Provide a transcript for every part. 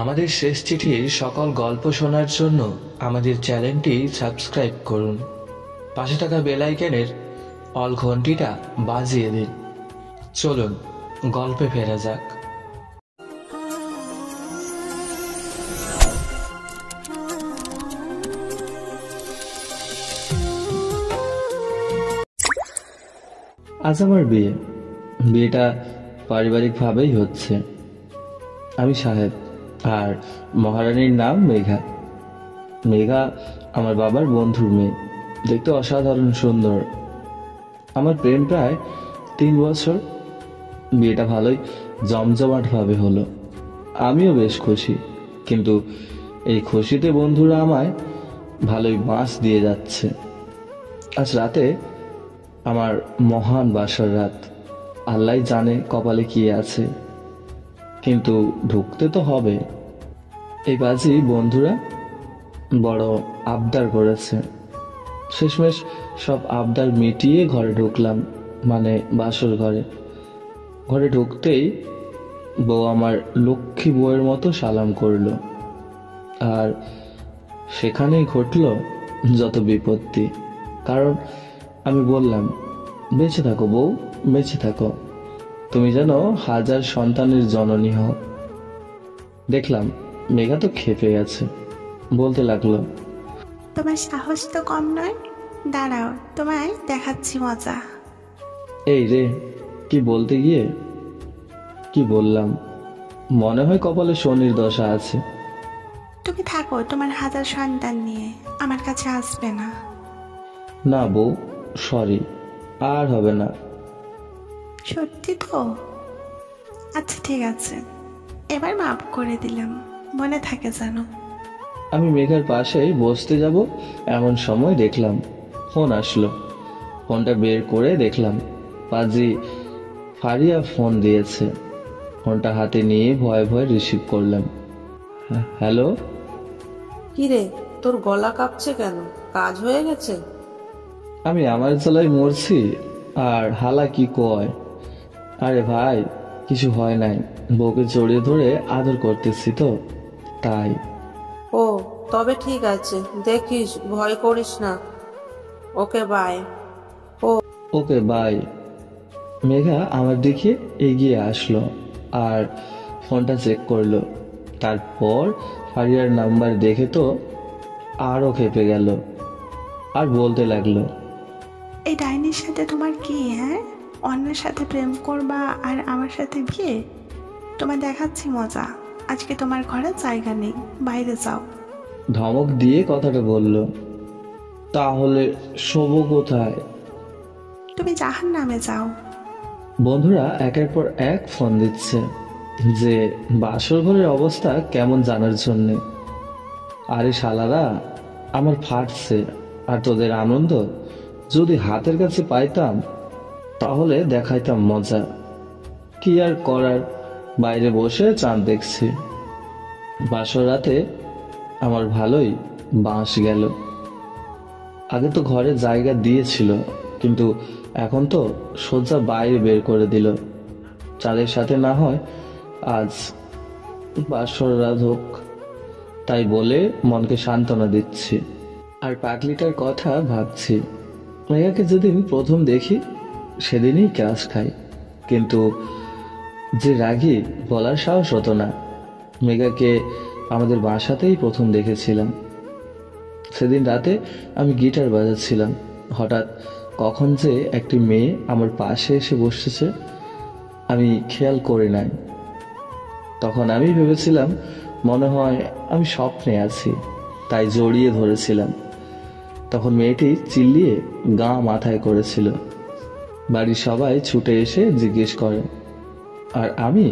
আমাদের শেষ চিঠির সকল গল্প শোনার জন্য আমাদের চ্যানেলটি সাবস্ক্রাইব করুন। পাশে থাকা বেল আইকনের অল ঘন্টিটা বাজিয়ে দিন। চলুন গল্পে ফেরা যাক। আজ আমার বিয়েটা পারিবারিকভাবেই হচ্ছে। আমি সাহেব আর মহারানীর নাম মেঘা। মেঘা আমার বাবার বন্ধুর মেয়ে, দেখতে অসাধারণ সুন্দর। আমার প্রেম প্রায় 3 বছর। বিয়েটা ভালোই জমজমাটভাবে হলো। আমিও বেশ খুশি, কিন্তু এই খুশিতে বন্ধুরা আমায় ভালোই বাঁশ দিয়ে যাচ্ছে। আজ রাতে আমার মহান বাসর রাত। আল্লাহ জানে কপালে কি আছে, কিন্তু ঢুকতে তো হবে। এই বাজি বন্ধুরা বড় আবদার করেছে। শেষমেশ সব আবদার মিটিয়ে ঘরে ঢুকলাম, মানে বাসর ঘরে। ঘরে ঢুকতেই বউ আমার লক্ষ্মী বউয়ের মতো সালাম করলো, আর সেখানেই ঘটলো যত বিপত্তি। কারণ আমি বললাম, বেঁচে থাকো বউ, বেঁচে থাকো, তুমি যেন 1000 সন্তানের জননী হও। দেখলাম মেঘা তো খেপে গেছে, বলতে লাগলো, তোমার সাহস তো কম নয়, দাঁড়াও তোমায় দেখাচ্ছি মজা। এই রে, কি বলতে গিয়ে কি বললাম। মনে হয় কপালে শনির দশা আছে। তুমি থাকো তোমার 1000 সন্তান নিয়ে, আমার কাছে আসবে না। না বউ, সরি, আর হবে না। সত্যি তো? আচ্ছা ঠিক আছে, এবার মাফ করে দিলাম, মনে থাকে জানো। আমি মেঘার পাশেই বসতে যাব এমন সময় দেখলাম ফোন আসলো। ফোনটা বের করে দেখলাম পাজি ফারিয়া ফোন দিয়েছে। ফোনটা হাতে নিয়ে ভয়ে ভয়ে রিসিভ করলাম। হ্যালো। কিরে, তোর গলা কাঁপছে কেন? কাজ হয়ে গেছে? আমি আমার জ্বালায় মরছি, আর হালা কি কয়। আরে ভাই, কিছু হয় নাই, বউকে জড়িয়ে ধরে আদর করতেছি তো, তাই। ও তবে ঠিক আছে, দেখিস, ভয় করিস না। Okay bye. Okay bye. Megha আমার দিকে এগিয়ে আসলো আর ফোনটা চেক করলো। তারপর ফারিয়ার নাম্বার দেখে তো আরো খেপে গেল, আর বলতে লাগলো, এই ডাইনির সাথে তোমার কি? হ্যাঁ, অন্যের সাথে প্রেম করবা আর আমার সাথে বিয়ে? তোমায় দেখাচ্ছি মজা। আজকে তোমার ঘরে জায়গা নেই, বাইরে যাও। ধমক দিয়ে কথাটা বলল। তাহলে শোবো কোথায়? তুমি জাহান্নামে যাও। বন্ধুরা একের পর এক ফোন দিচ্ছে যে বাসর ঘরের অবস্থা কেমন জানার জন্যে। আরে শালারা, আমার ফাটছে, আর তোদের আনন্দ যদি হাতের কাছে পাইতাম তাহলে দেখাইতাম মজা। কি আর করার, বাইরে বসে চাঁদ দেখছি। বাসর রাতে আমার ভালোই বাঁশ গেল। আগে তো ঘরে জায়গা দিয়েছিল, কিন্তু এখন তো সোজা বাইরে বের করে দিল। চাঁদের সাথে না হয় আজ বাসর রাত হোক, তাই বলে মনকে সান্ত্বনা দিচ্ছি। আর পাগলিটার কথা ভাবছি। মেঘাকে যেদিন প্রথম দেখি সেদিনই ক্লাস খাই, কিন্তু যে রাগী বলার সাহস হতো না। মেঘাকে আমাদের বাসাতেই প্রথম দেখেছিলাম। সেদিন রাতে আমি গিটার বাজাচ্ছিলাম, হঠাৎ কখন যে একটি মেয়ে আমার পাশে এসে বসেছে আমি খেয়াল করি নাই। তখন আমি ভেবেছিলাম মনে হয় আমি স্বপ্নে আছি, তাই জড়িয়ে ধরেছিলাম। তখন মেয়েটি চিল্লিয়ে গা মাথায় করেছিল। বাড়ির সবাই ছুটে এসে জিজ্ঞেস করে, আর আমি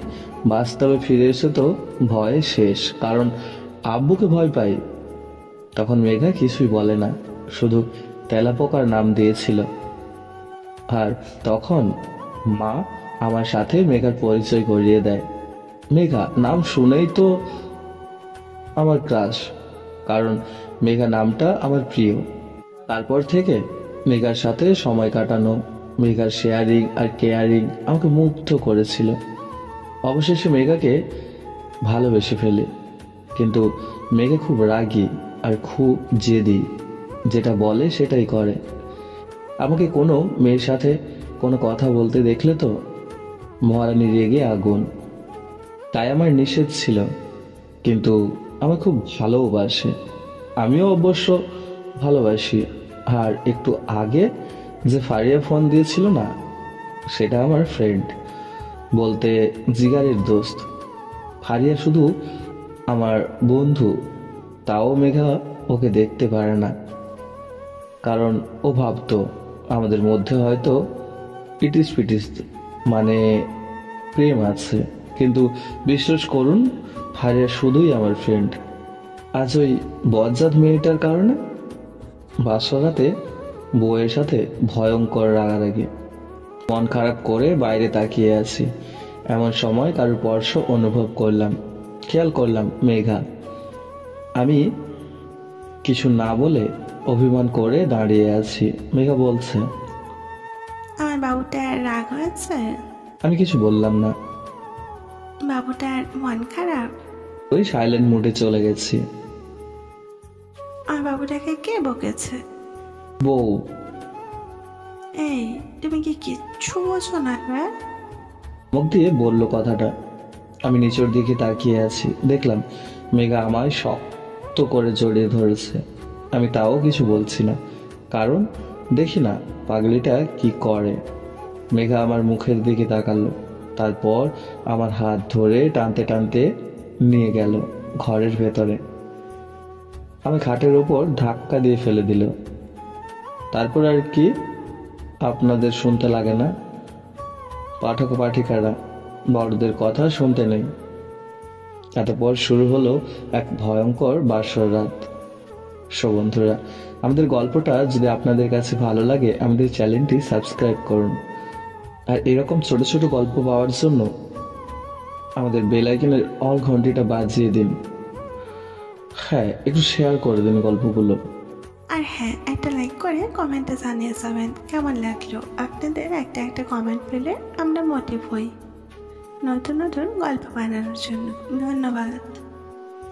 বাস্তবে ফিরে এসে তো ভয়ে শেষ, কারণ আব্বুকে ভয় পাই। তখন মেঘা কিছুই বলে না, শুধু তেলাপোকার নাম দিয়েছিল। আর তখন মা আমার সাথে মেঘার পরিচয় করিয়ে দেয়। মেঘা নাম শুনেই তো আমার ক্রাশ, কারণ মেঘা নামটা আমার প্রিয়। তারপর থেকে মেঘার সাথে সময় কাটানো, মেঘার শেয়ারিং আর কেয়ারিং আমাকে মুগ্ধ করেছিল। অবশেষে মেঘাকে ভালোবেসে ফেলি। কিন্তু মেঘা খুব রাগী আর খুব জেদি, যেটা বলে সেটাই করে। আমাকে কোনো মেয়ের সাথে কোনো কথা বলতে দেখলে তো মহারানী রেগে আগুন। তাই আমার নিষেধ ছিল, কিন্তু আমার খুব ভালোবাসে, আমিও অবশ্য ভালোবাসি। আর একটু আগে যে ফারিয়া ফোন দিয়েছিল না, সেটা আমার ফ্রেন্ড, বলতে জিগারের দোস্ত। ফারিয়া শুধু আমার বন্ধু, তাও মেঘা ওকে দেখতে পারে না, কারণ ও ভাবতো আমাদের মধ্যে হয়তো ইটিস পিটিস মানে প্রেম আছে। কিন্তু বিশ্বাস করুন, ফারিয়া শুধুই আমার ফ্রেন্ড। আজ ওই বজ্জাত মেয়েটার কারণে বাসরাতে বউয়ের সাথে ভয়ঙ্কর রাগারাগি। মন খারাপ করে বাইরে তাকিয়ে আছি, এমন সময় কারোর স্পর্শ অনুভব করলাম। খেয়াল করলাম মেঘা। আমি কিছু না বলে অভিমান করে দাঁড়িয়ে আছি। মেঘা বলছে, আমার বাবুটার রাগ হয়েছে? আমি কিছু বললাম না। বাবুটার মন খারাপ? ওই সাইলেন্ট মুডে চলে গেছি। আমার বাবুটাকে কে বকেছে? বউ। এই, তুমি কি কিচ্ছু বোঝো না? হ্যাঁ, মুখ দিয়ে বলল কথাটা। আমি নিচের দিকে তাকিয়ে আছি, দেখলাম মেঘা আমায় শক্ত করে জড়িয়ে ধরেছে। আমি তাও কিছু বলছি না, কারণ দেখি না পাগলিটা কি করে। মেঘা আমার মুখের দিকে তাকালো, তারপর আমার হাত ধরে টানতে টানতে নিয়ে গেল ঘরের ভেতরে। আমি খাটের ওপর ধাক্কা দিয়ে ফেলে দিল। তারপর আর কি আপনাদের শুনতে লাগে না? পাঠক পাঠিকারা, বড়দের কথা শুনতে নেই। তারপর শুরু হলো এক ভয়ঙ্কর বাসর রাত। সো বন্ধুরা, আমাদের গল্পটা যদি আপনাদের কাছে ভালো লাগে, আমাদের চ্যানেলটি সাবস্ক্রাইব করুন। আর এরকম ছোট ছোট গল্প পাওয়ার জন্য আমাদের বেল আইকনের অল ঘন্টিটা বাজিয়ে দিন। হ্যাঁ, একটু শেয়ার করে দিন গল্পগুলো। আর হ্যাঁ, একটা লাইক করে কমেন্টে জানিয়ে যাবেন কেমন লাগলো। আপনাদের একটা একটা কমেন্ট পেলে আমরা মোটিভ হই নতুন নতুন গল্প বানানোর জন্য। ধন্যবাদ।